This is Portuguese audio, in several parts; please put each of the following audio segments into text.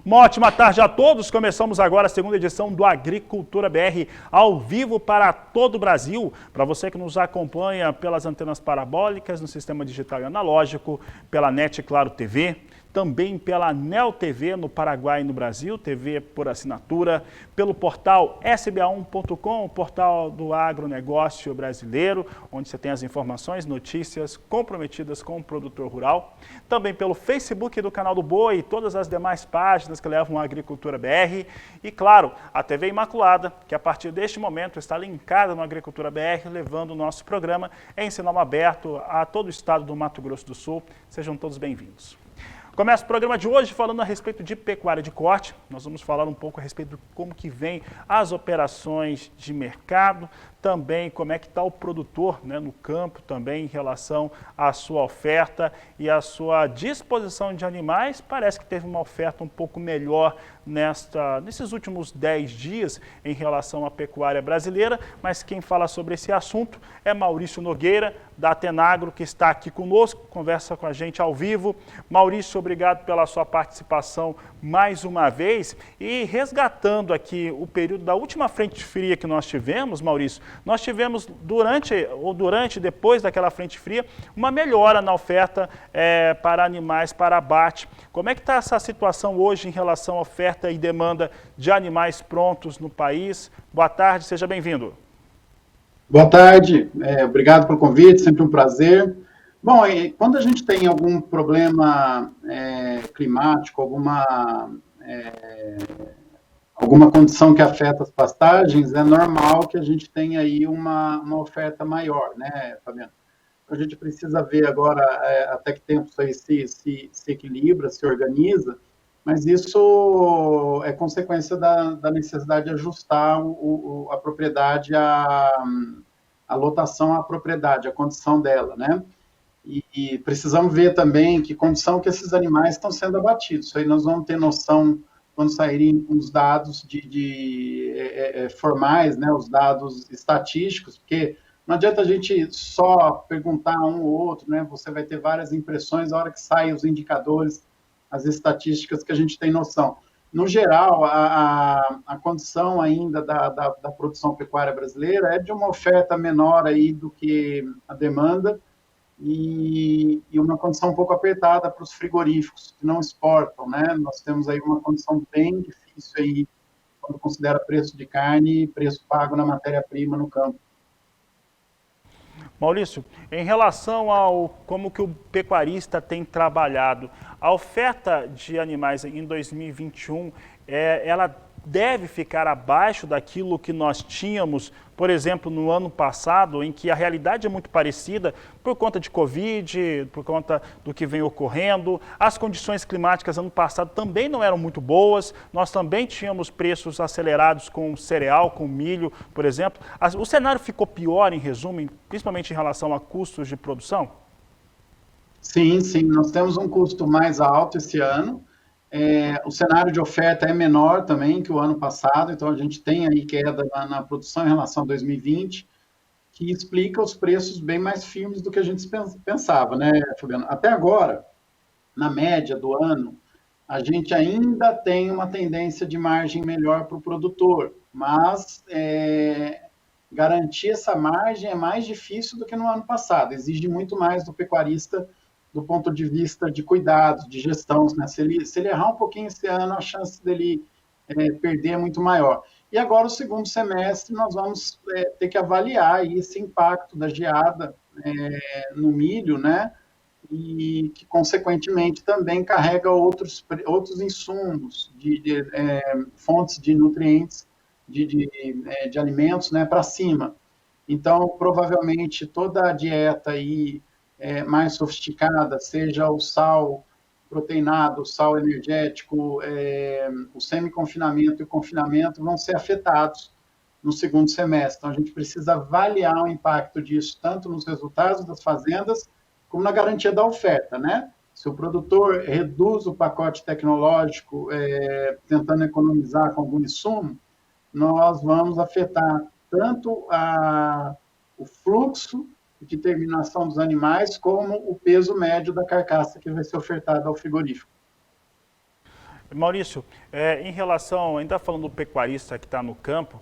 Uma ótima tarde a todos. Começamos agora a segunda edição do Agricultura BR, ao vivo para todo o Brasil. Para você que nos acompanha pelas antenas parabólicas, no sistema digital e analógico, pela NET Claro TV, também pela Neo TV no Paraguai e no Brasil, TV por assinatura, pelo portal sba1.com, o portal do agronegócio brasileiro, onde você tem as informações, notícias comprometidas com o produtor rural. Também pelo Facebook do Canal do Boi e todas as demais páginas que levam a Agricultura BR. E, claro, a TV Imaculada, que a partir deste momento está linkada no Agricultura BR, levando o nosso programa em sinal aberto a todo o estado do Mato Grosso do Sul. Sejam todos bem-vindos. Começa o programa de hoje falando a respeito de pecuária de corte. Nós vamos falar um pouco a respeito de como que vem as operações de mercado, também como é que está o produtor, né, no campo, também em relação à sua oferta e à sua disposição de animais. Parece que teve uma oferta um pouco melhor nesses últimos 10 dias em relação à pecuária brasileira, mas quem fala sobre esse assunto é Maurício Nogueira, da Atenagro, que está aqui conosco, conversa com a gente ao vivo. Maurício, obrigado pela sua participação mais uma vez. E resgatando aqui o período da última frente fria que nós tivemos, Maurício, nós tivemos durante e depois daquela frente fria uma melhora na oferta para animais para abate. Como é que está essa situação hoje em relação à oferta e demanda de animais prontos no país? Boa tarde, seja bem-vindo. Boa tarde, obrigado pelo convite, sempre um prazer. Bom, quando a gente tem algum problema climático, alguma condição que afeta as pastagens, é normal que a gente tenha aí uma oferta maior, né, Fabiano? A gente precisa ver agora até que tempo isso aí se equilibra, se organiza, mas isso é consequência da necessidade de ajustar a propriedade, a lotação à propriedade, a condição dela, né? E precisamos ver também que condição que esses animais estão sendo abatidos. Isso aí nós vamos ter noção quando saírem os dados formais, né, os dados estatísticos, porque não adianta a gente só perguntar um ou outro, né? Você vai ter várias impressões na hora que saem os indicadores, as estatísticas que a gente tem noção. No geral, a condição ainda da produção pecuária brasileira é de uma oferta menor aí do que a demanda e uma condição um pouco apertada para os frigoríficos que não exportam, né? Nós temos aí uma condição bem difícil aí quando considera preço de carne e preço pago na matéria-prima no campo. Maurício, em relação ao como que o pecuarista tem trabalhado, a oferta de animais em 2021, ela deve ficar abaixo daquilo que nós tínhamos, por exemplo, no ano passado, em que a realidade é muito parecida por conta de Covid, por conta do que vem ocorrendo. As condições climáticas ano passado também não eram muito boas, nós também tínhamos preços acelerados com cereal, com milho, por exemplo. O cenário ficou pior, em resumo, principalmente em relação a custos de produção? Sim, nós temos um custo mais alto esse ano. O cenário de oferta é menor também que o ano passado, então a gente tem aí queda na produção em relação a 2020, que explica os preços bem mais firmes do que a gente pensava, né, Fabiano? Até agora, na média do ano, a gente ainda tem uma tendência de margem melhor para o produtor, mas garantir essa margem é mais difícil do que no ano passado, exige muito mais do pecuarista do ponto de vista de cuidados, de gestão, né? Se ele errar um pouquinho esse ano, a chance dele perder é muito maior. E agora, o segundo semestre, nós vamos ter que avaliar esse impacto da geada no milho, né? E que, consequentemente, também carrega outros insumos, fontes de nutrientes, de alimentos, né, para cima. Então, provavelmente, toda a dieta aí mais sofisticada, seja o sal proteinado, o sal energético, o semi-confinamento e o confinamento vão ser afetados no segundo semestre. Então, a gente precisa avaliar o impacto disso, tanto nos resultados das fazendas, como na garantia da oferta, né? Se o produtor reduz o pacote tecnológico, tentando economizar com algum insumo, nós vamos afetar tanto o fluxo de terminação dos animais, como o peso médio da carcaça que vai ser ofertada ao frigorífico. Maurício, em relação, ainda falando do pecuarista que está no campo,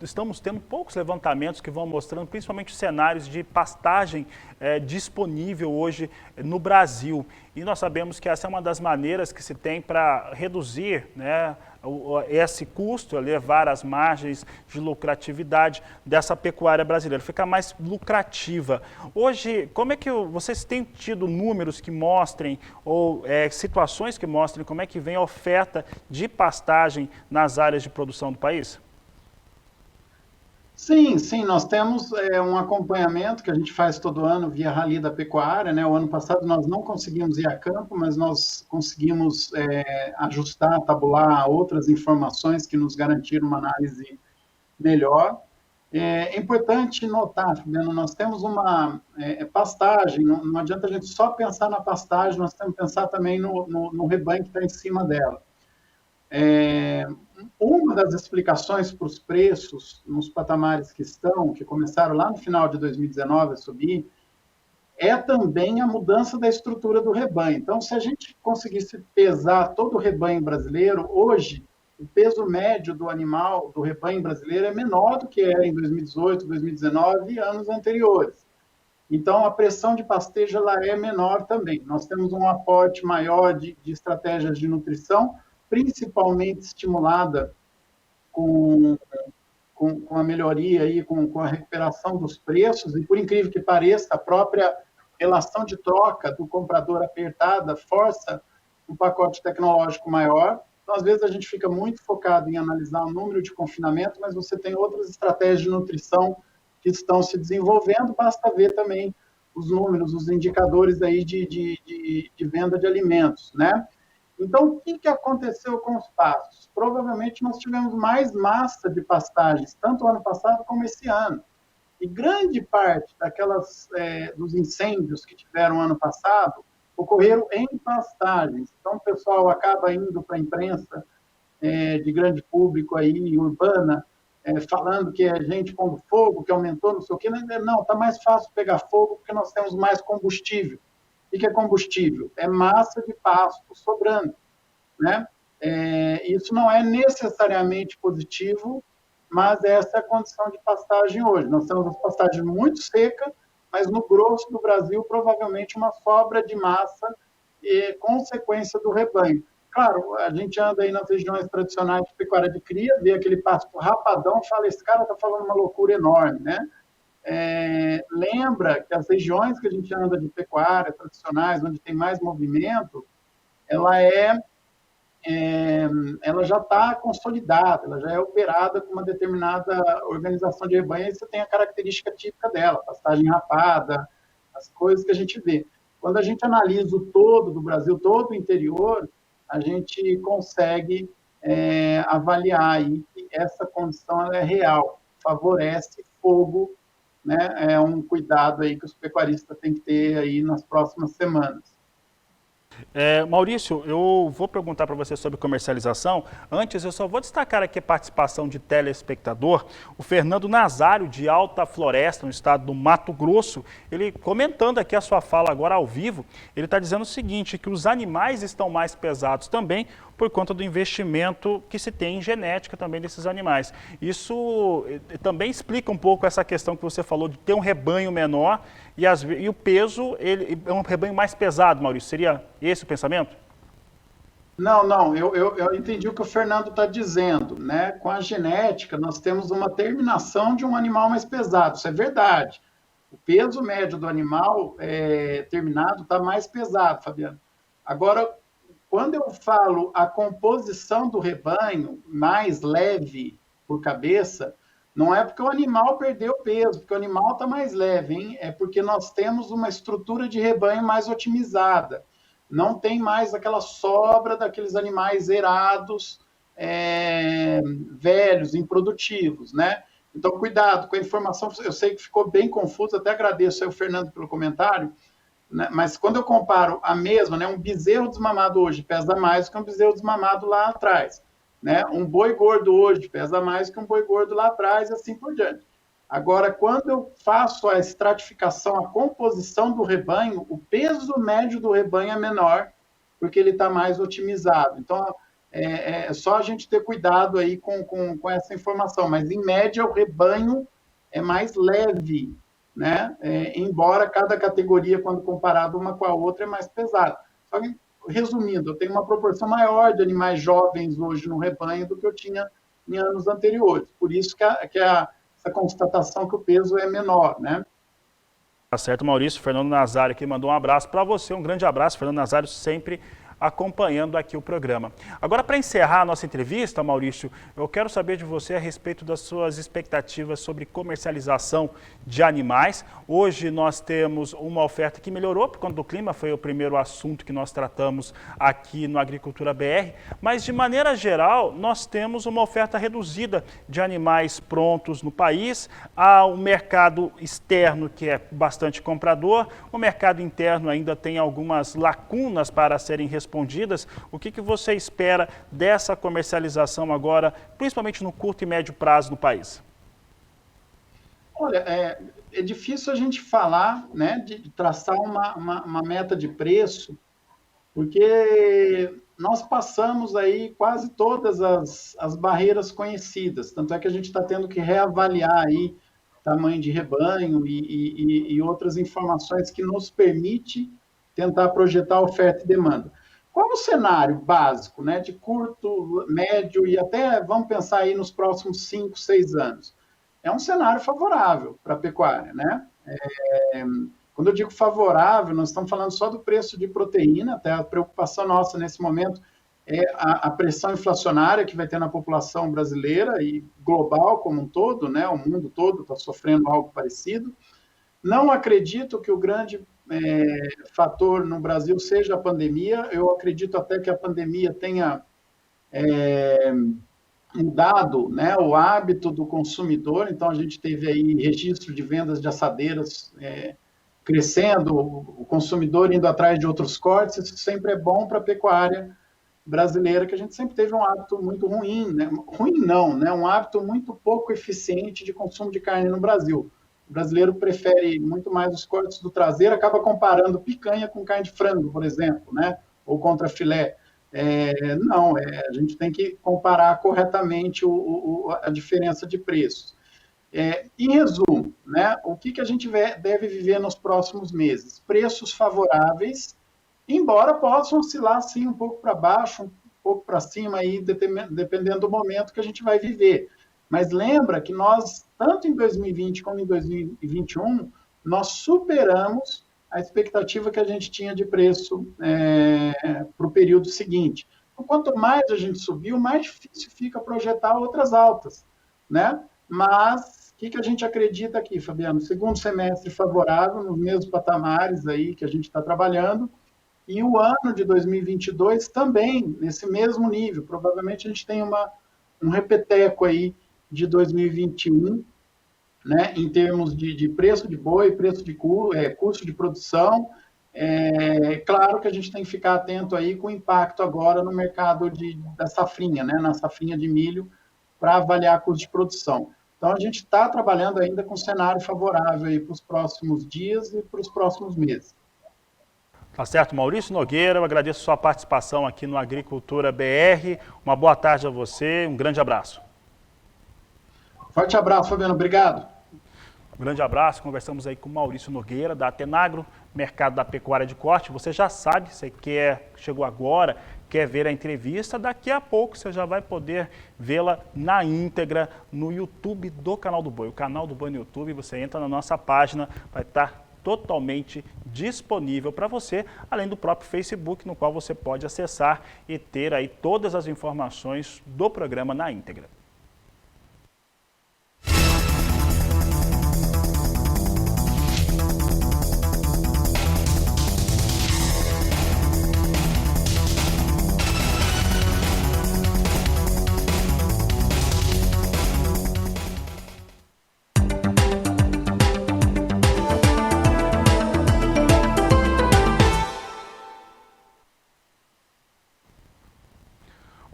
estamos tendo poucos levantamentos que vão mostrando principalmente cenários de pastagem disponível hoje no Brasil. E nós sabemos que essa é uma das maneiras que se tem para reduzir, né, esse custo, elevar as margens de lucratividade dessa pecuária brasileira, ficar mais lucrativa. Hoje, como é que vocês têm tido números que mostrem, ou situações que mostrem como é que vem a oferta de pastagem nas áreas de produção do país? Sim, sim, nós temos um acompanhamento que a gente faz todo ano via Rally da Pecuária, né? O ano passado nós não conseguimos ir a campo, mas nós conseguimos ajustar, tabular outras informações que nos garantiram uma análise melhor. É importante notar, Fabiano, nós temos uma pastagem, não adianta a gente só pensar na pastagem, nós temos que pensar também no rebanho que está em cima dela. Uma das explicações para os preços nos patamares que começaram lá no final de 2019 a subir, é também a mudança da estrutura do rebanho. Então, se a gente conseguisse pesar todo o rebanho brasileiro, hoje, o peso médio do animal, do rebanho brasileiro, é menor do que era em 2018, 2019 e anos anteriores. Então, a pressão de pastejo ela é menor também. Nós temos um aporte maior de estratégias de nutrição, principalmente estimulada com a melhoria, aí, com a recuperação dos preços, e por incrível que pareça, a própria relação de troca do comprador apertada força um pacote tecnológico maior. Então, às vezes, a gente fica muito focado em analisar o número de confinamento, mas você tem outras estratégias de nutrição que estão se desenvolvendo, basta ver também os números, os indicadores aí de venda de alimentos, né? Então, o que aconteceu com os pastos? Provavelmente nós tivemos mais massa de pastagens, tanto ano passado como esse ano. E grande parte dos incêndios que tiveram ano passado ocorreram em pastagens. Então, o pessoal acaba indo para a imprensa de grande público aí, urbana, falando que é gente pondo fogo, que aumentou, não sei o quê. Não, está mais fácil pegar fogo porque nós temos mais combustível. O que é combustível? É massa de pasto sobrando, né? Isso não é necessariamente positivo, mas essa é a condição de pastagem hoje. Nós temos uma pastagem muito seca, mas no grosso do Brasil, provavelmente uma sobra de massa e consequência do rebanho. Claro, a gente anda aí nas regiões tradicionais de pecuária de cria, vê aquele pasto rapadão e fala, esse cara está falando uma loucura enorme, né? Lembra que as regiões que a gente anda de pecuária tradicionais, onde tem mais movimento, ela já está consolidada, ela já é operada com uma determinada organização de rebanho, e você tem a característica típica dela, pastagem rapada, as coisas que a gente vê. Quando a gente analisa o todo do Brasil, todo o interior, a gente consegue avaliar aí que essa condição ela é real, favorece fogo, né? É um cuidado aí que os pecuaristas têm que ter aí nas próximas semanas. Maurício, eu vou perguntar para você sobre comercialização. Antes, eu só vou destacar aqui a participação de telespectador. O Fernando Nazário, de Alta Floresta, no estado do Mato Grosso, ele comentando aqui a sua fala agora ao vivo, ele está dizendo o seguinte, que os animais estão mais pesados também por conta do investimento que se tem em genética também desses animais. Isso também explica um pouco essa questão que você falou de ter um rebanho menor e o peso ele é um rebanho mais pesado, Maurício. Seria esse o pensamento? Não, eu entendi o que o Fernando está dizendo, né? Com a genética, nós temos uma terminação de um animal mais pesado, isso é verdade. O peso médio do animal terminado está mais pesado, Fabiano. Agora, quando eu falo a composição do rebanho mais leve por cabeça, não é porque o animal perdeu peso, porque o animal está mais leve, hein? É porque nós temos uma estrutura de rebanho mais otimizada. Não tem mais aquela sobra daqueles animais erados, velhos, improdutivos, né? Então, cuidado com a informação. Eu sei que ficou bem confuso, até agradeço ao Fernando pelo comentário, né? Mas quando eu comparo a mesma, né, um bezerro desmamado hoje pesa mais do que um bezerro desmamado lá atrás. Né? Um boi gordo hoje pesa mais que um boi gordo lá atrás, e assim por diante. Agora, quando eu faço a estratificação, a composição do rebanho, o peso médio do rebanho é menor porque ele está mais otimizado. Então, é só a gente ter cuidado aí com essa informação, mas em média o rebanho é mais leve, né? Embora cada categoria, quando comparado uma com a outra, é mais pesada. Só que, resumindo, eu tenho uma proporção maior de animais jovens hoje no rebanho do que eu tinha em anos anteriores. Por isso que essa constatação que o peso é menor, né? Tá certo, Maurício. Fernando Nazário aqui mandou um abraço para você, um grande abraço. Fernando Nazário sempre acompanhando aqui o programa. Agora, para encerrar a nossa entrevista, Maurício, eu quero saber de você a respeito das suas expectativas sobre comercialização de animais. Hoje nós temos uma oferta que melhorou por conta do clima, foi o primeiro assunto que nós tratamos aqui no Agricultura BR, mas de maneira geral nós temos uma oferta reduzida de animais prontos no país, há um mercado externo que é bastante comprador, o mercado interno ainda tem algumas lacunas para serem respondidas. O que você espera dessa comercialização agora, principalmente no curto e médio prazo no país? Olha, é difícil a gente falar, né, de traçar uma meta de preço, porque nós passamos aí quase todas as barreiras conhecidas, tanto é que a gente está tendo que reavaliar aí tamanho de rebanho e outras informações que nos permite tentar projetar oferta e demanda. Qual é o cenário básico, né, de curto, médio e até, vamos pensar aí nos próximos 5, 6 anos? É um cenário favorável para a pecuária, né? Quando eu digo favorável, nós estamos falando só do preço de proteína, até a preocupação nossa nesse momento é a pressão inflacionária que vai ter na população brasileira e global como um todo, né? O mundo todo está sofrendo algo parecido. Não acredito que o grande fator no Brasil seja a pandemia. Eu acredito até que a pandemia tenha mudado, né, o hábito do consumidor. Então, a gente teve aí registro de vendas de assadeiras crescendo, o consumidor indo atrás de outros cortes. Isso sempre é bom para a pecuária brasileira, que a gente sempre teve um hábito muito ruim, né? Ruim não, né? Um hábito muito pouco eficiente de consumo de carne no Brasil. O brasileiro prefere muito mais os cortes do traseiro, acaba comparando picanha com carne de frango, por exemplo, né? Ou contra filé. Não, a gente tem que comparar corretamente a diferença de preços. Em resumo, né, o que a gente deve viver nos próximos meses? Preços favoráveis, embora possam oscilar sim um pouco para baixo, um pouco para cima, aí, dependendo do momento que a gente vai viver. Mas lembra que nós, tanto em 2020 como em 2021, nós superamos a expectativa que a gente tinha de preço para o período seguinte. Então, quanto mais a gente subiu, mais difícil fica projetar outras altas, né? Mas o que a gente acredita aqui, Fabiano? Segundo semestre favorável, nos mesmos patamares aí que a gente está trabalhando, e o ano de 2022 também nesse mesmo nível. Provavelmente a gente tem um repeteco aí de 2021, né, em termos de preço de boi, preço de custo de produção. Claro que a gente tem que ficar atento aí com o impacto agora no mercado da safrinha, né, na safrinha de milho, para avaliar custo de produção. Então, a gente está trabalhando ainda com um cenário favorável aí para os próximos dias e para os próximos meses. Tá certo, Maurício Nogueira, eu agradeço a sua participação aqui no Agricultura BR. Uma boa tarde a você, um grande abraço. Forte abraço, Fabiano, obrigado. Um grande abraço, conversamos aí com o Maurício Nogueira, da Atenagro, mercado da pecuária de corte. Você já sabe, você chegou agora, quer ver a entrevista, daqui a pouco você já vai poder vê-la na íntegra no YouTube do Canal do Boi. O Canal do Boi no YouTube, você entra na nossa página, vai estar totalmente disponível para você, além do próprio Facebook, no qual você pode acessar e ter aí todas as informações do programa na íntegra.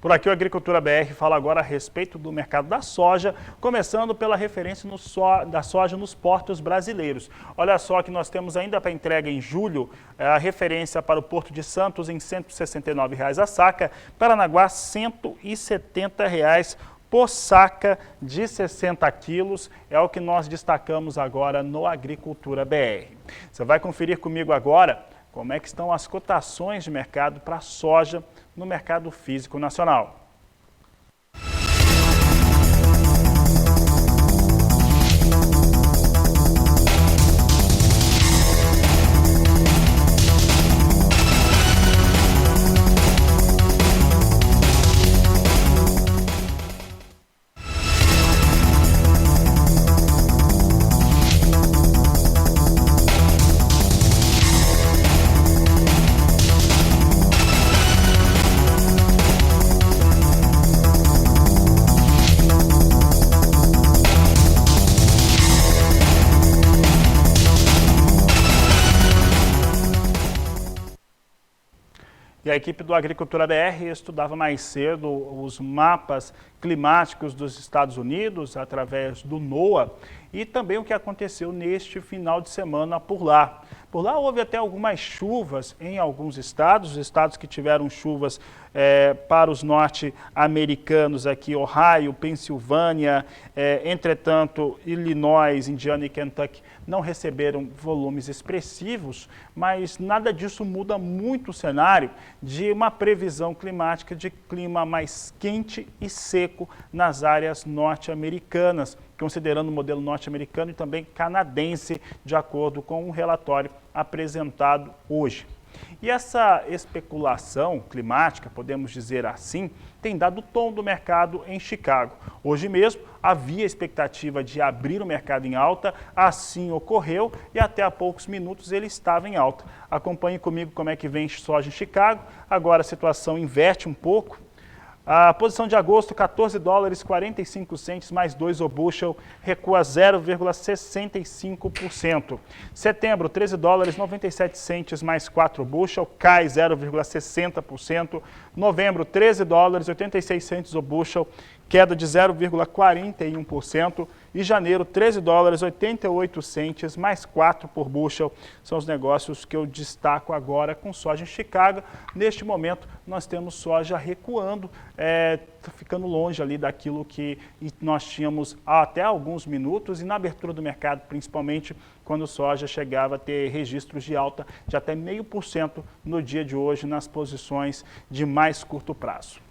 Por aqui o Agricultura BR fala agora a respeito do mercado da soja, começando pela referência da soja nos portos brasileiros. Olha só que nós temos ainda para entrega em julho a referência para o Porto de Santos em R$ 169,00 a saca, Paranaguá R$ 170,00 por saca de 60 quilos, é o que nós destacamos agora no Agricultura BR. Você vai conferir comigo agora como é que estão as cotações de mercado para soja no mercado físico nacional. E a equipe do Agricultura BR estudava mais cedo os mapas climáticos dos Estados Unidos através do NOAA e também o que aconteceu neste final de semana por lá. Por lá houve até algumas chuvas em alguns estados, os estados que tiveram chuvas para os norte-americanos aqui, Ohio, Pensilvânia, entretanto, Illinois, Indiana e Kentucky não receberam volumes expressivos, mas nada disso muda muito o cenário de uma previsão climática de clima mais quente e seco nas áreas norte-americanas, considerando o modelo norte-americano e também canadense, de acordo com um relatório apresentado hoje. E essa especulação climática, podemos dizer assim, tem dado o tom do mercado em Chicago. Hoje mesmo havia expectativa de abrir o mercado em alta, assim ocorreu e até há poucos minutos ele estava em alta. Acompanhe comigo como é que vem soja em Chicago. Agora a situação inverte um pouco. A posição de agosto, $14,45 mais 2 o bushel, recua 0,65%. Setembro, $13,97 mais 4 o bushel, cai 0,60%. Novembro, $13,86 o bushel, queda de 0,41%. E janeiro, $13,88 mais 4 por bushel. São os negócios que eu destaco agora com soja em Chicago. Neste momento, nós temos soja recuando, ficando longe ali daquilo que nós tínhamos há até alguns minutos e na abertura do mercado, principalmente quando soja chegava a ter registros de alta de até 0,5% no dia de hoje nas posições de mais curto prazo.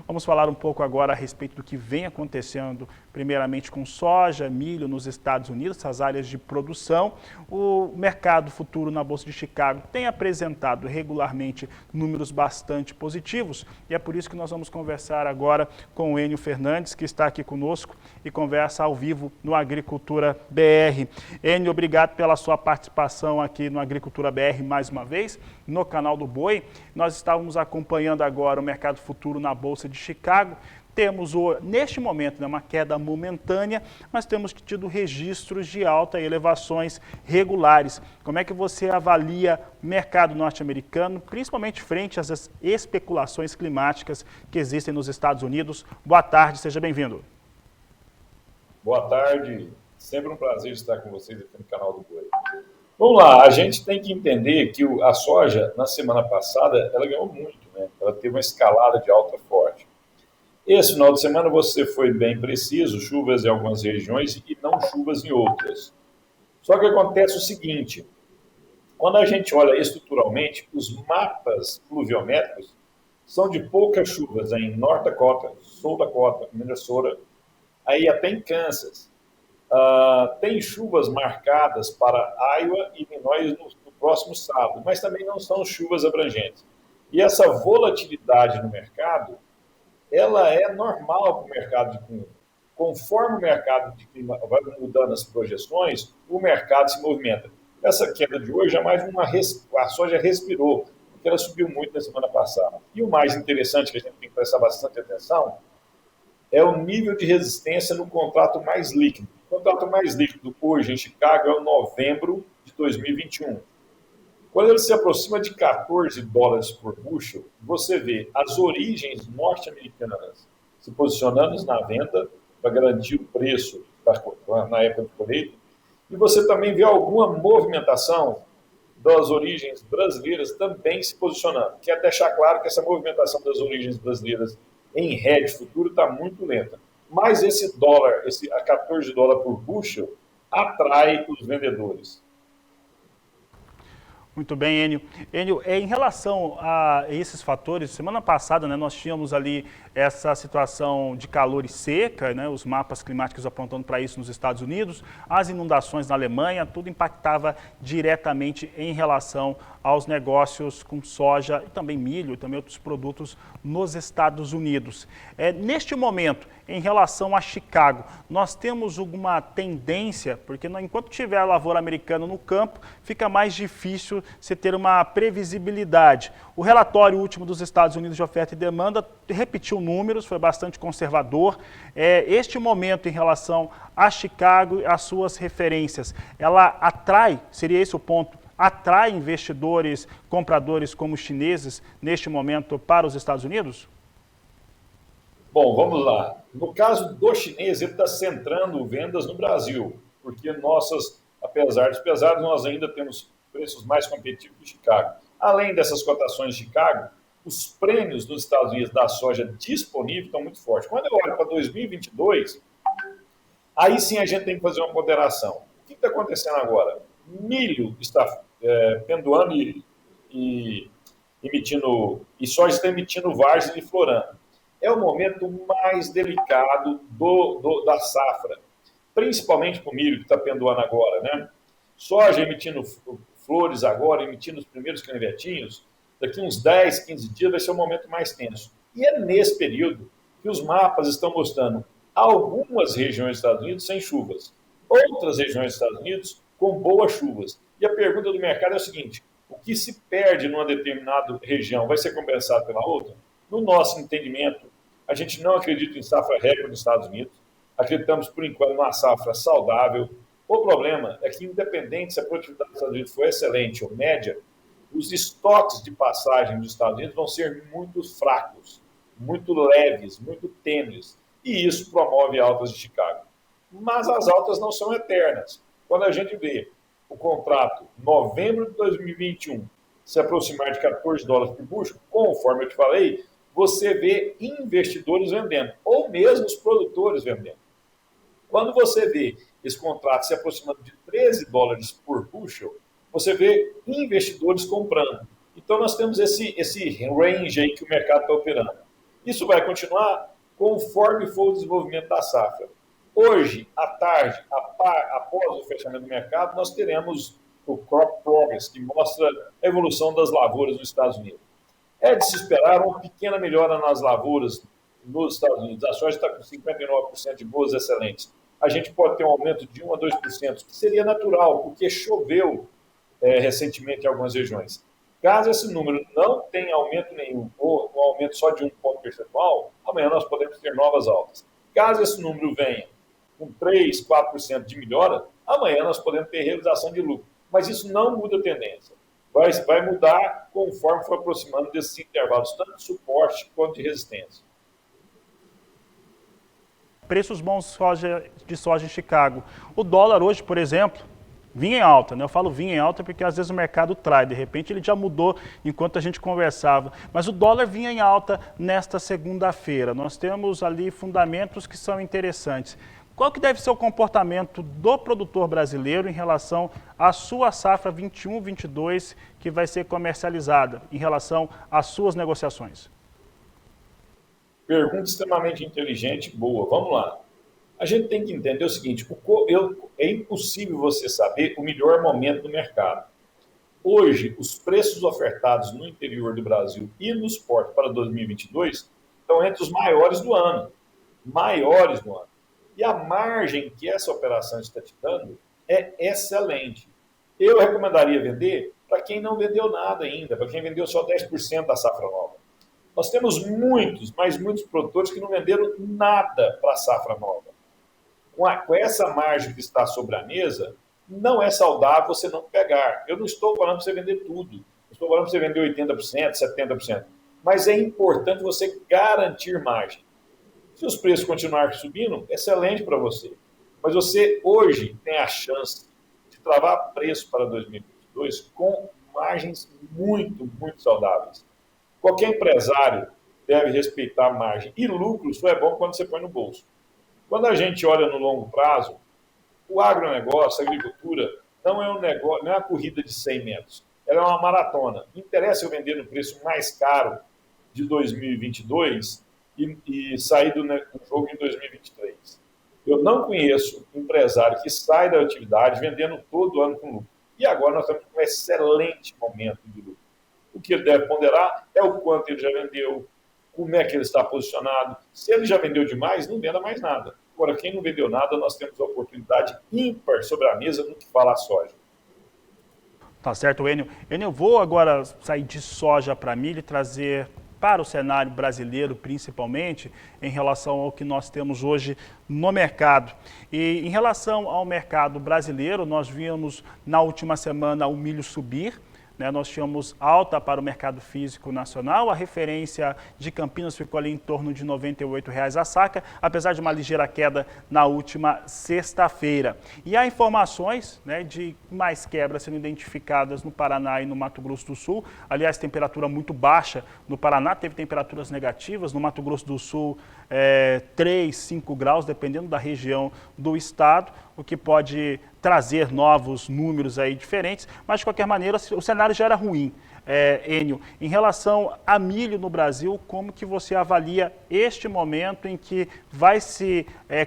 Vamos falar um pouco agora a respeito do que vem acontecendo, primeiramente com soja, milho nos Estados Unidos, essas áreas de produção. O mercado futuro na Bolsa de Chicago tem apresentado regularmente números bastante positivos e é por isso que nós vamos conversar agora com o Enio Fernandes, que está aqui conosco e conversa ao vivo no Agricultura BR. Enio, obrigado pela sua participação aqui no Agricultura BR mais uma vez, no canal do Boi. Nós estávamos acompanhando agora o mercado futuro na Bolsa de Chicago. Temos, neste momento, uma queda momentânea, mas temos tido registros de alta e elevações regulares. Como é que você avalia o mercado norte-americano, principalmente frente às especulações climáticas que existem nos Estados Unidos? Boa tarde, seja bem-vindo. Boa tarde, sempre um prazer estar com vocês aqui no canal do Boi. Vamos lá, a gente tem que entender que a soja, na semana passada, ela ganhou muito, né? Ela teve uma escalada de alta forte. Esse final de semana você foi bem preciso, chuvas em algumas regiões e não chuvas em outras. Só que acontece o seguinte, quando a gente olha estruturalmente, os mapas pluviométricos são de poucas chuvas em North Dakota, South Dakota, Minnesota, aí até em Kansas. Tem chuvas marcadas para Iowa e Illinois no próximo sábado, mas também não são chuvas abrangentes. E essa volatilidade no mercado, ela é normal para o mercado de clima. Conforme o mercado de clima vai mudando as projeções, o mercado se movimenta. Essa queda de hoje é mais a soja respirou, porque ela subiu muito na semana passada. E o mais interessante, que a gente tem que prestar bastante atenção, é o nível de resistência no contrato mais líquido. O contrato mais líquido hoje em Chicago é o novembro de 2021. Quando ele se aproxima de 14 dólares por bushel, você vê as origens norte-americanas se posicionando na venda para garantir o preço na época de colheita, e você também vê alguma movimentação das origens brasileiras também se posicionando. Quer deixar claro que essa movimentação das origens brasileiras em hedge futuro está muito lenta. Mas esse dólar, a 14 dólares por bushel, atrai os vendedores. Muito bem, Enio. Enio, em relação a esses fatores, semana passada, né, nós tínhamos ali essa situação de calor e seca, né, os mapas climáticos apontando para isso nos Estados Unidos, as inundações na Alemanha, tudo impactava diretamente em relação aos negócios com soja e também milho e também outros produtos nos Estados Unidos. Neste momento, em relação a Chicago, nós temos alguma tendência, porque enquanto tiver a lavoura americana no campo, fica mais difícil se ter uma previsibilidade. O relatório último dos Estados Unidos de oferta e demanda repetiu números, foi bastante conservador. Este momento em relação a Chicago e as suas referências, ela atrai, seria esse o ponto, atrai investidores, compradores como chineses neste momento para os Estados Unidos? Bom, vamos lá. No caso do chinês, ele está centrando vendas no Brasil, porque apesar dos pesares, nós ainda temos preços mais competitivos que Chicago. Além dessas cotações de Chicago, os prêmios nos Estados Unidos da soja disponível estão muito fortes. Quando eu olho para 2022, aí sim a gente tem que fazer uma ponderação. O que está acontecendo agora? Milho está pendoando e soja está emitindo várzea e florando. É o momento mais delicado da safra, principalmente para o milho que está pendoando agora, né? Soja emitindo flores agora, emitindo os primeiros canivetinhos, daqui uns 10, 15 dias vai ser o momento mais tenso. E é nesse período que os mapas estão mostrando algumas regiões dos Estados Unidos sem chuvas, outras regiões dos Estados Unidos com boas chuvas. E a pergunta do mercado é o seguinte: o que se perde numa determinada região vai ser compensado pela outra? No nosso entendimento, a gente não acredita em safra recorde nos Estados Unidos, acreditamos, por enquanto, numa safra saudável. O problema é que, independente se a produtividade dos Estados Unidos for excelente ou média, os estoques de passagem dos Estados Unidos vão ser muito fracos, muito leves, muito tênues, e isso promove altas de Chicago. Mas as altas não são eternas. Quando a gente vê o contrato novembro de 2021 se aproximar de 14 dólares por bushel, conforme eu te falei, você vê investidores vendendo, ou mesmo os produtores vendendo. Quando você vê esse contrato se aproximando de 13 dólares por bushel, você vê investidores comprando. Então, nós temos esse range aí que o mercado está operando. Isso vai continuar conforme for o desenvolvimento da safra. Hoje, à tarde, após o fechamento do mercado, nós teremos o Crop Progress, que mostra a evolução das lavouras nos Estados Unidos. É de se esperar uma pequena melhora nas lavouras nos Estados Unidos. A soja está com 59% de boas excelentes. A gente pode ter um aumento de 1 a 2%, que seria natural, porque choveu recentemente em algumas regiões. Caso esse número não tenha aumento nenhum, ou um aumento só de 1 ponto percentual, amanhã nós podemos ter novas altas. Caso esse número venha com 3, 4% de melhora, amanhã nós podemos ter realização de lucro. Mas isso não muda a tendência. Vai mudar conforme for aproximando desses intervalos, tanto de suporte quanto de resistência. Preços bons de soja em Chicago. O dólar hoje, por exemplo, vinha em alta, né? Eu falo vinha em alta porque às vezes o mercado trai, de repente ele já mudou enquanto a gente conversava. Mas o dólar vinha em alta nesta segunda-feira. Nós temos ali fundamentos que são interessantes. Qual que deve ser o comportamento do produtor brasileiro em relação à sua safra 21-22 que vai ser comercializada, em relação às suas negociações? Pergunta extremamente inteligente e boa. Vamos lá. A gente tem que entender o seguinte: é impossível você saber o melhor momento do mercado. Hoje, os preços ofertados no interior do Brasil e nos portos para 2022 estão entre os maiores do ano. Maiores do ano. E a margem que essa operação está te dando é excelente. Eu recomendaria vender para quem não vendeu nada ainda, para quem vendeu só 10% da safra nova. Nós temos muitos, mas muitos produtores que não venderam nada para a safra nova. Com essa margem que está sobre a mesa, não é saudável você não pegar. Eu não estou falando para você vender tudo. Eu estou falando para você vender 80%, 70%. Mas é importante você garantir margem. Se os preços continuarem subindo, excelente para você. Mas você hoje tem a chance de travar preço para 2022 com margens muito, muito saudáveis. Qualquer empresário deve respeitar a margem. E lucro só é bom quando você põe no bolso. Quando a gente olha no longo prazo, o agronegócio, a agricultura, não é um negócio, não é uma corrida de 100 metros. Ela é uma maratona. Interessa eu vender no preço mais caro de 2022 e sair do jogo em 2023. Eu não conheço empresário que sai da atividade vendendo todo ano com lucro. E agora nós estamos com um excelente momento de lucro. O que ele deve ponderar é o quanto ele já vendeu, como é que ele está posicionado. Se ele já vendeu demais, não venda mais nada. Agora, quem não vendeu nada, nós temos a oportunidade ímpar sobre a mesa no que fala a soja. Tá certo, Enio. Enio, eu vou agora sair de soja para milho e trazer para o cenário brasileiro, principalmente, em relação ao que nós temos hoje no mercado. E em relação ao mercado brasileiro, nós vimos na última semana o milho subir, né? Nós tínhamos alta para o mercado físico nacional, a referência de Campinas ficou ali em torno de R$ 98,00 a saca, apesar de uma ligeira queda na última sexta-feira. E há informações, né, de mais quebras sendo identificadas no Paraná e no Mato Grosso do Sul. Aliás, temperatura muito baixa no Paraná, teve temperaturas negativas, no Mato Grosso do Sul 3, 5 graus, dependendo da região do estado, o que pode trazer novos números aí diferentes, mas de qualquer maneira o cenário já era ruim. Enio, em relação a milho no Brasil, como que você avalia este momento em que vai se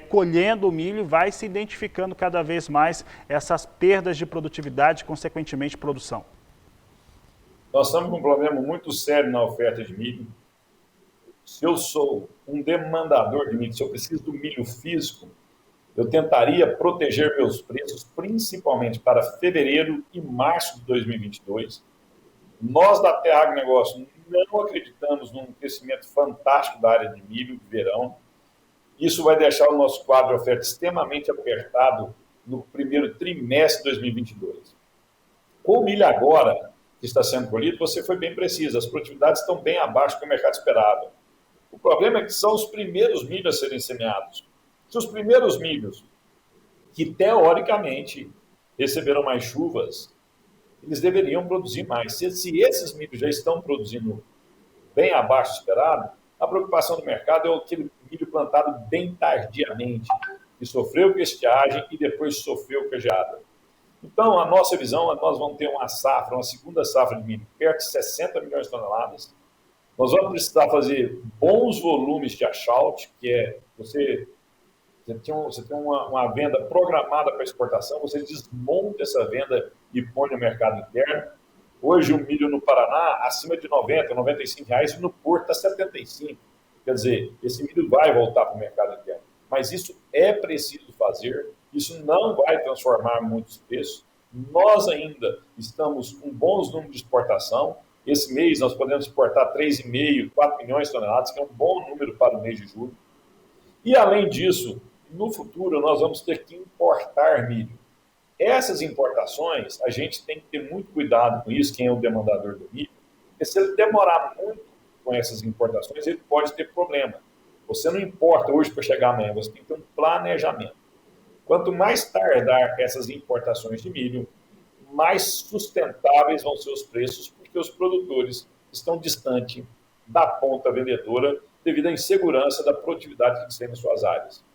colhendo o milho, vai se identificando cada vez mais essas perdas de produtividade e, consequentemente, produção? Nós estamos com um problema muito sério na oferta de milho. Se eu sou um demandador de milho, se eu preciso do milho físico, eu tentaria proteger meus preços, principalmente para fevereiro e março de 2022. Nós da TEA Agronegócio não acreditamos num crescimento fantástico da área de milho de verão. Isso vai deixar o nosso quadro de oferta extremamente apertado no primeiro trimestre de 2022. Com o milho agora, que está sendo colhido, você foi bem preciso, as produtividades estão bem abaixo do que o mercado esperava. O problema é que são os primeiros milhos a serem semeados. Se os primeiros milhos, que teoricamente receberam mais chuvas, eles deveriam produzir mais. Se esses milhos já estão produzindo bem abaixo do esperado, a preocupação do mercado é aquele milho plantado bem tardiamente, que sofreu com estiagem e depois sofreu com a geada. Então, a nossa visão é que nós vamos ter uma safra, uma segunda safra de milho, perto de 60 milhões de toneladas. Nós vamos precisar fazer bons volumes de achalte, que é você tem uma venda programada para exportação, você desmonta essa venda e põe no mercado interno. Hoje o milho no Paraná acima de 90, 95 reais e no Porto está 75. Quer dizer, esse milho vai voltar para o mercado interno. Mas isso é preciso fazer, isso não vai transformar muitos preços. Nós ainda estamos com bons números de exportação. Esse mês nós podemos exportar 3,5, 4 milhões de toneladas, que é um bom número para o mês de julho. E além disso, no futuro nós vamos ter que importar milho. Essas importações, a gente tem que ter muito cuidado com isso, quem é o demandador do milho, porque se ele demorar muito com essas importações, ele pode ter problema. Você não importa hoje para chegar amanhã, você tem que ter um planejamento. Quanto mais tardar essas importações de milho, mais sustentáveis vão ser os preços, porque os produtores estão distantes da ponta vendedora devido à insegurança da produtividade que eles têm nas suas áreas.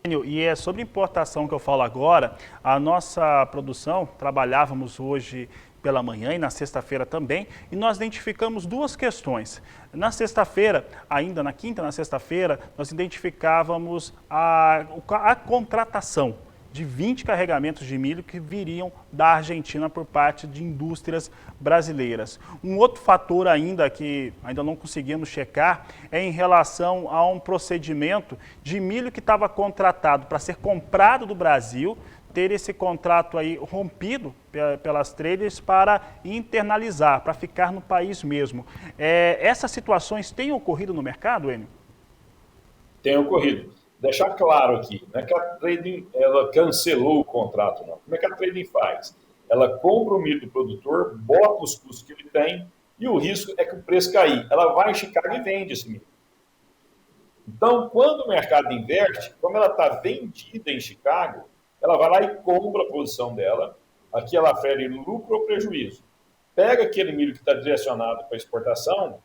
E é sobre importação que eu falo agora. A nossa produção, trabalhávamos hoje pela manhã e na sexta-feira também, e nós identificamos duas questões. Na sexta-feira, ainda na quinta, na sexta-feira, nós identificávamos a contratação de 20 carregamentos de milho que viriam da Argentina por parte de indústrias brasileiras. Um outro fator ainda que ainda não conseguimos checar é em relação a um procedimento de milho que estava contratado para ser comprado do Brasil, ter esse contrato aí rompido pelas traders para internalizar, para ficar no país mesmo. Essas situações têm ocorrido no mercado, Enio? Tem ocorrido. deixar claro aqui, não é que a trading ela cancelou o contrato, não. Como é que a trading faz? Ela compra o milho do produtor, bota os custos que ele tem, e o risco é que o preço cair. Ela vai em Chicago e vende esse milho. Então, quando o mercado inverte, como ela está vendida em Chicago, ela vai lá e compra a posição dela, aqui ela fere lucro ou prejuízo. Pega aquele milho que está direcionado para exportação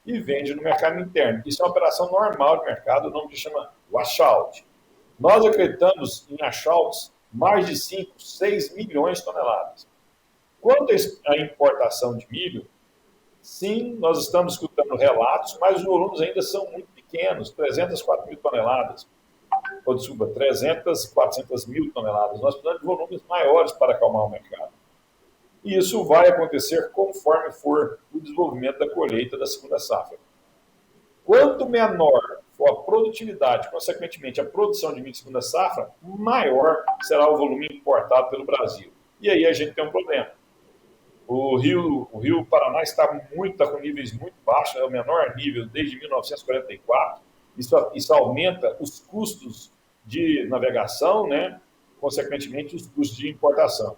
e vende no mercado interno. Isso é uma operação normal de mercado, o nome se chama washout. Nós acreditamos em washouts mais de 5, 6 milhões de toneladas. Quanto à importação de milho, sim, nós estamos escutando relatos, mas os volumes ainda são muito pequenos, 300, 4 mil toneladas. Ou, desculpa, 300, 400 mil toneladas. Nós precisamos de volumes maiores para acalmar o mercado. E isso vai acontecer conforme for o desenvolvimento da colheita da segunda safra. Quanto menor for a produtividade, consequentemente a produção de milho de segunda safra, maior será o volume importado pelo Brasil. E aí a gente tem um problema. O Rio Paraná está com níveis muito baixos, é o menor nível desde 1944. Isso aumenta os custos de navegação, né? Consequentemente, os custos de importação.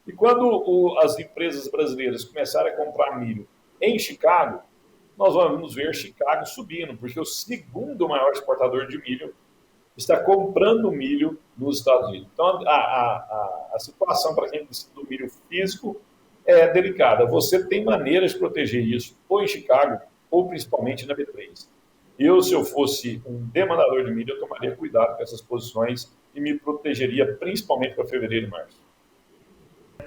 E quando as empresas brasileiras começarem a comprar milho em Chicago, nós vamos ver Chicago subindo, porque o segundo maior exportador de milho está comprando milho nos Estados Unidos. Então, a situação para quem precisa do milho físico é delicada. Você tem maneiras de proteger isso, ou em Chicago, ou principalmente na B3. Se eu fosse um demandador de milho, eu tomaria cuidado com essas posições e me protegeria principalmente para fevereiro e março.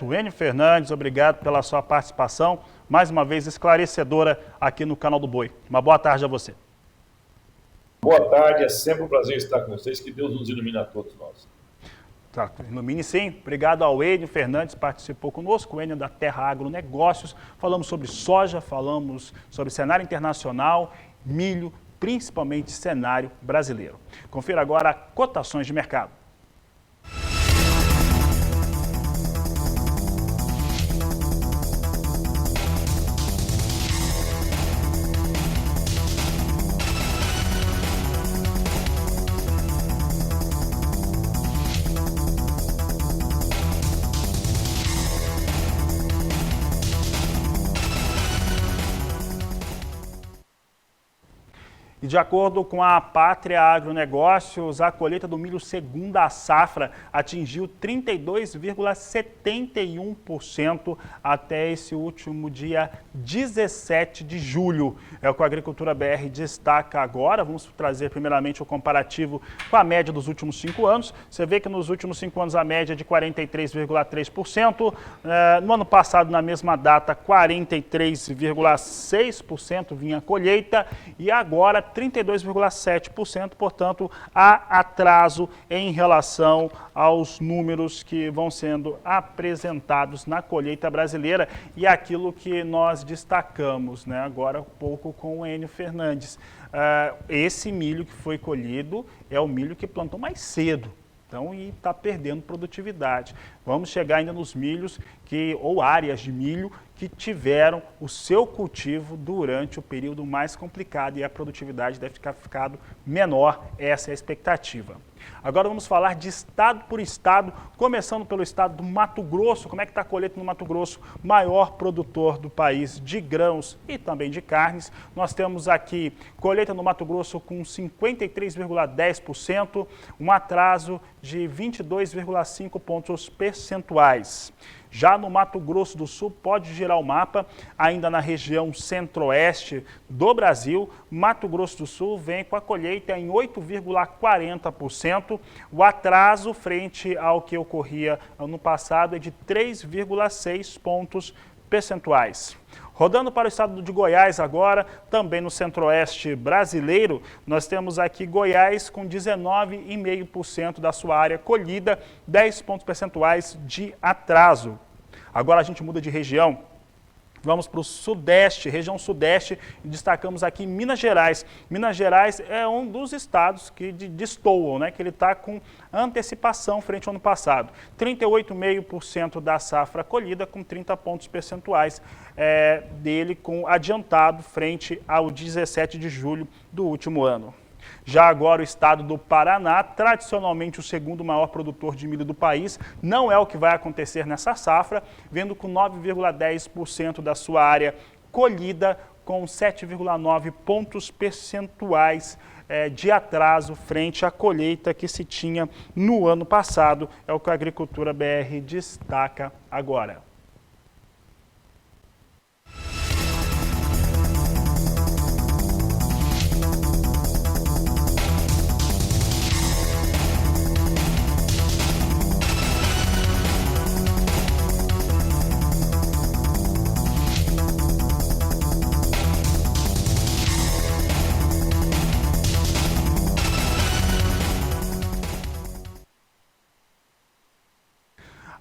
Enio Fernandes, obrigado pela sua participação, mais uma vez esclarecedora aqui no Canal do Boi. Uma boa tarde a você. Boa tarde, é sempre um prazer estar com vocês, que Deus nos ilumine a todos nós. Tá, ilumine sim. Obrigado ao Enio Fernandes, participou conosco, o Enio da Terra Agronegócios. Falamos sobre soja, falamos sobre cenário internacional, milho, principalmente cenário brasileiro. Confira agora cotações de mercado. E de acordo com a Pátria Agronegócios, a colheita do milho segunda safra atingiu 32,71% até esse último dia 17 de julho. É o que a Agricultura BR destaca agora. Vamos trazer primeiramente o comparativo com a média dos últimos 5 anos. Você vê que nos últimos 5 anos a média é de 43,3%. No ano passado, na mesma data, 43,6% vinha a colheita e agora 32,7%, portanto, há atraso em relação aos números que vão sendo apresentados na colheita brasileira e aquilo que nós destacamos, né, agora há pouco com o Enio Fernandes. Esse milho que foi colhido é o milho que plantou mais cedo. Então, e está perdendo produtividade. Vamos chegar ainda nos milhos ou áreas de milho que tiveram o seu cultivo durante o período mais complicado e a produtividade deve ficar ficado menor. Essa é a expectativa. Agora vamos falar de estado por estado, começando pelo estado do Mato Grosso. Como é que está a colheita no Mato Grosso? Maior produtor do país de grãos e também de carnes. Nós temos aqui colheita no Mato Grosso com 53,10%, um atraso de 22,5 pontos percentuais. Já no Mato Grosso do Sul, pode girar o mapa, ainda na região centro-oeste do Brasil, Mato Grosso do Sul vem com a colheita em 8,40%. O atraso frente ao que ocorria ano passado é de 3,6 pontos percentuais. Rodando para o estado de Goiás agora, também no centro-oeste brasileiro, nós temos aqui Goiás com 19,5% da sua área colhida, 10 pontos percentuais de atraso. Agora a gente muda de região. Vamos para o Sudeste, região Sudeste, e destacamos aqui Minas Gerais. Minas Gerais é um dos estados que destoam, né? Que ele está com antecipação frente ao ano passado. 38,5% da safra colhida, com 30 pontos percentuais dele com adiantado frente ao 17 de julho do último ano. Já agora o estado do Paraná, tradicionalmente o segundo maior produtor de milho do país, não é o que vai acontecer nessa safra, vendo com 9,10% da sua área colhida, com 7,9 pontos percentuais de atraso frente à colheita que se tinha no ano passado. É o que a Agricultura BR destaca agora.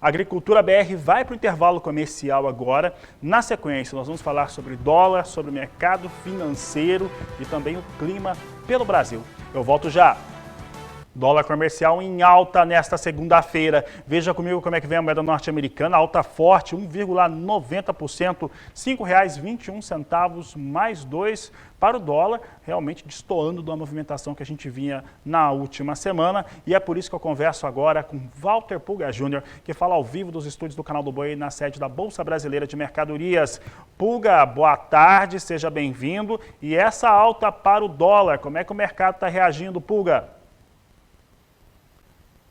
A Agricultura BR vai para o intervalo comercial agora. Na sequência, nós vamos falar sobre dólar, sobre o mercado financeiro e também o clima pelo Brasil. Eu volto já. Dólar comercial em alta nesta segunda-feira. Veja comigo como é que vem a moeda norte-americana, alta forte, 1,90%, R$ 5,21 mais 2 para o dólar, realmente destoando da movimentação que a gente vinha na última semana. E é por isso que eu converso agora com Walter Pulga Júnior, que fala ao vivo dos estúdios do Canal do Boi na sede da Bolsa Brasileira de Mercadorias. Pulga, boa tarde, seja bem-vindo. E essa alta para o dólar, como é que o mercado está reagindo, Pulga?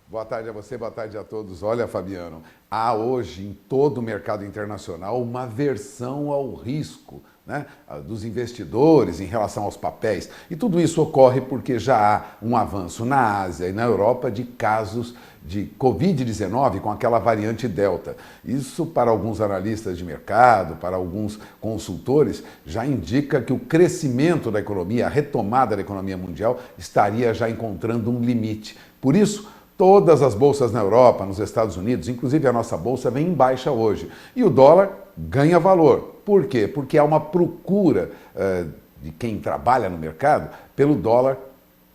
Boa tarde a você, boa tarde a todos. Olha, Fabiano, há hoje em todo o mercado internacional uma aversão ao risco, né, dos investidores em relação aos papéis. E tudo isso ocorre porque já há um avanço na Ásia e na Europa de casos de Covid-19 com aquela variante Delta. Isso, para alguns analistas de mercado, para alguns consultores, já indica que o crescimento da economia, a retomada da economia mundial, estaria já encontrando um limite. Por isso, todas as bolsas na Europa, nos Estados Unidos, inclusive a nossa bolsa, vem em baixa hoje. E o dólar ganha valor. Por quê? Porque há uma procura de quem trabalha no mercado pelo dólar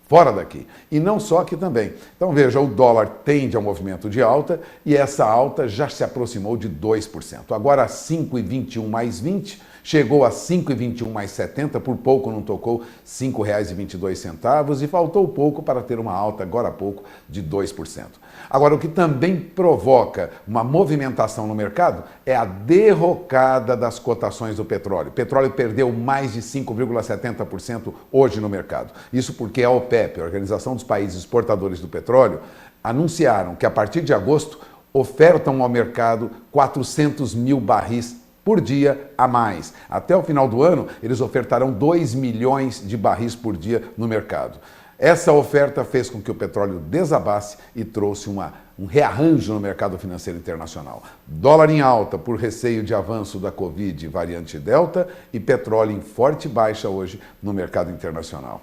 fora daqui. E não só aqui também. Então veja, o dólar tende ao movimento de alta e essa alta já se aproximou de 2%. Agora 5,21 mais 20, chegou a 5,21 mais 70, por pouco não tocou R$ 5,22 e faltou pouco para ter uma alta agora há pouco de 2%. Agora, o que também provoca uma movimentação no mercado é a derrocada das cotações do petróleo. O petróleo perdeu mais de 5,70% hoje no mercado. Isso porque a OPEP, a Organização dos Países Exportadores do Petróleo, anunciaram que a partir de agosto ofertam ao mercado 400 mil barris por dia a mais. Até o final do ano, eles ofertarão 2 milhões de barris por dia no mercado. Essa oferta fez com que o petróleo desabasse e trouxe um rearranjo no mercado financeiro internacional. Dólar em alta por receio de avanço da Covid variante Delta e petróleo em forte baixa hoje no mercado internacional.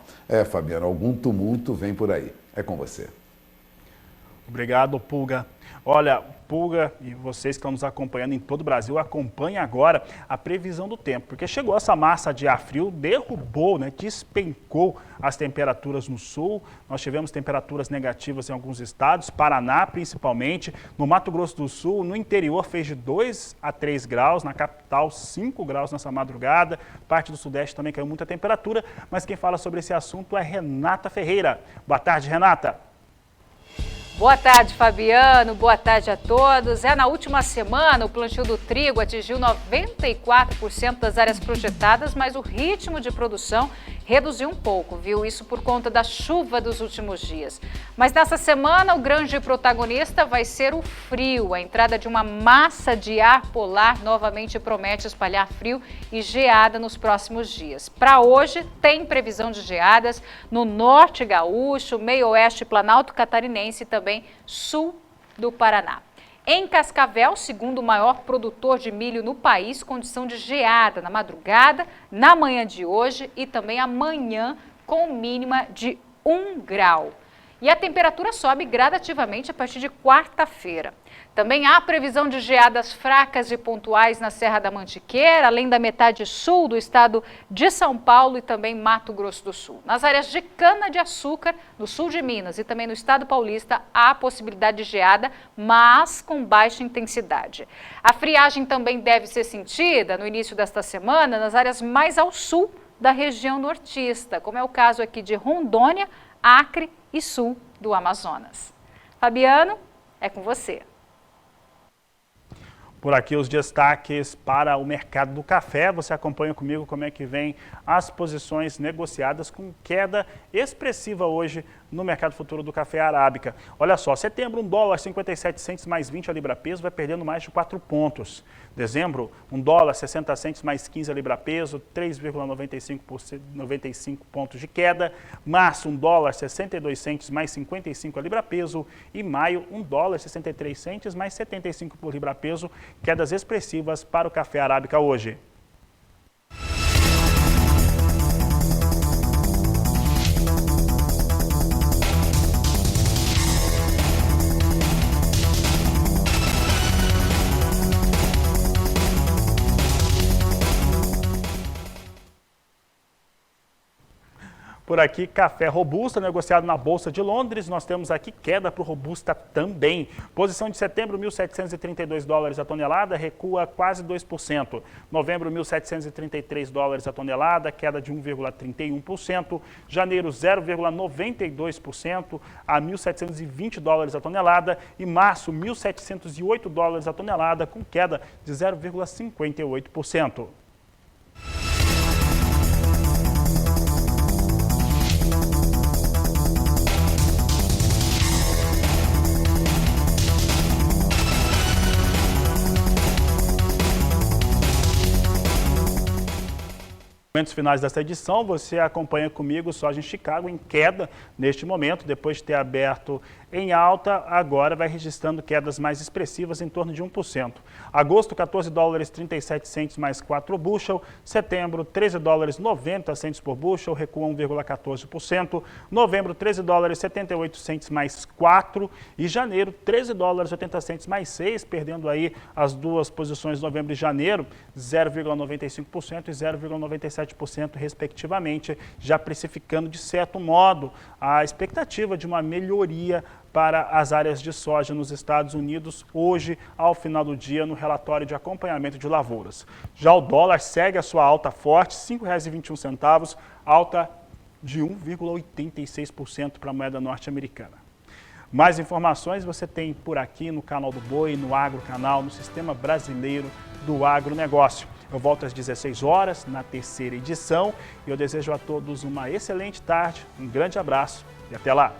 Fabiano, algum tumulto vem por aí. É com você. Obrigado, Pulga. Olha, Pulga e vocês que estão nos acompanhando em todo o Brasil, acompanhem agora a previsão do tempo, porque chegou essa massa de ar frio, derrubou, despencou as temperaturas no sul. Nós tivemos temperaturas negativas em alguns estados, Paraná principalmente, no Mato Grosso do Sul, no interior fez de 2 a 3 graus, na capital 5 graus nessa madrugada, parte do sudeste também caiu muita temperatura, mas quem fala sobre esse assunto é Renata Ferreira. Boa tarde, Renata. Boa tarde, Fabiano. Boa tarde a todos. Na última semana, o plantio do trigo atingiu 94% das áreas projetadas, mas o ritmo de produção reduziu um pouco, viu? Isso por conta da chuva dos últimos dias. Mas nessa semana, o grande protagonista vai ser o frio. A entrada de uma massa de ar polar novamente promete espalhar frio e geada nos próximos dias. Para hoje, tem previsão de geadas no norte gaúcho, meio-oeste planalto catarinense e também sul do Paraná. Em Cascavel, segundo o maior produtor de milho no país, condição de geada na madrugada, na manhã de hoje e também amanhã, com mínima de 1 grau. E a temperatura sobe gradativamente a partir de quarta-feira. Também há previsão de geadas fracas e pontuais na Serra da Mantiqueira, além da metade sul do estado de São Paulo e também Mato Grosso do Sul. Nas áreas de cana-de-açúcar, no sul de Minas e também no estado paulista, há possibilidade de geada, mas com baixa intensidade. A friagem também deve ser sentida no início desta semana nas áreas mais ao sul da região nortista, como é o caso aqui de Rondônia, Acre e sul do Amazonas. Fabiano, é com você. Por aqui os destaques para o mercado do café. Você acompanha comigo como é que vem as posições negociadas com queda expressiva hoje no mercado futuro do café arábica. Olha só, setembro $1,57 mais 20 a libra peso, vai perdendo mais de 4 pontos. Dezembro, $1,60 mais 15 a libra peso, 3,95 pontos de queda. Março, $1,62 mais 55 a libra peso. E maio, $1,63 mais 75 por libra peso. Quedas expressivas para o café arábica hoje. Por aqui, café robusta, negociado na Bolsa de Londres. Nós temos aqui queda para o robusta também. Posição de setembro, $1.732 a tonelada, recua quase 2%. Novembro, $1.733 a tonelada, queda de 1,31%. Janeiro, 0,92% a $1.720 a tonelada. E março, $1.708 a tonelada, com queda de 0,58%. Momentos finais desta edição, você acompanha comigo soja em Chicago em queda neste momento, depois de ter aberto em alta, agora vai registrando quedas mais expressivas em torno de 1%. Agosto, $14,37 mais 4 bushel. Setembro, $13,90 por bushel, recua 1,14%. Novembro, $13,78 mais 4. E janeiro, $13,80 mais 6, perdendo aí as duas posições de novembro e janeiro, 0,95% e 0,97%, respectivamente, já precificando, de certo modo, a expectativa de uma melhoria para as áreas de soja nos Estados Unidos, hoje, ao final do dia, no relatório de acompanhamento de lavouras. Já o dólar segue a sua alta forte, R$ 5,21, alta de 1,86% para a moeda norte-americana. Mais informações você tem por aqui no canal do Boi, no Agro Canal, no Sistema Brasileiro do Agronegócio. Eu volto às 16 horas na terceira edição e eu desejo a todos uma excelente tarde, um grande abraço e até lá!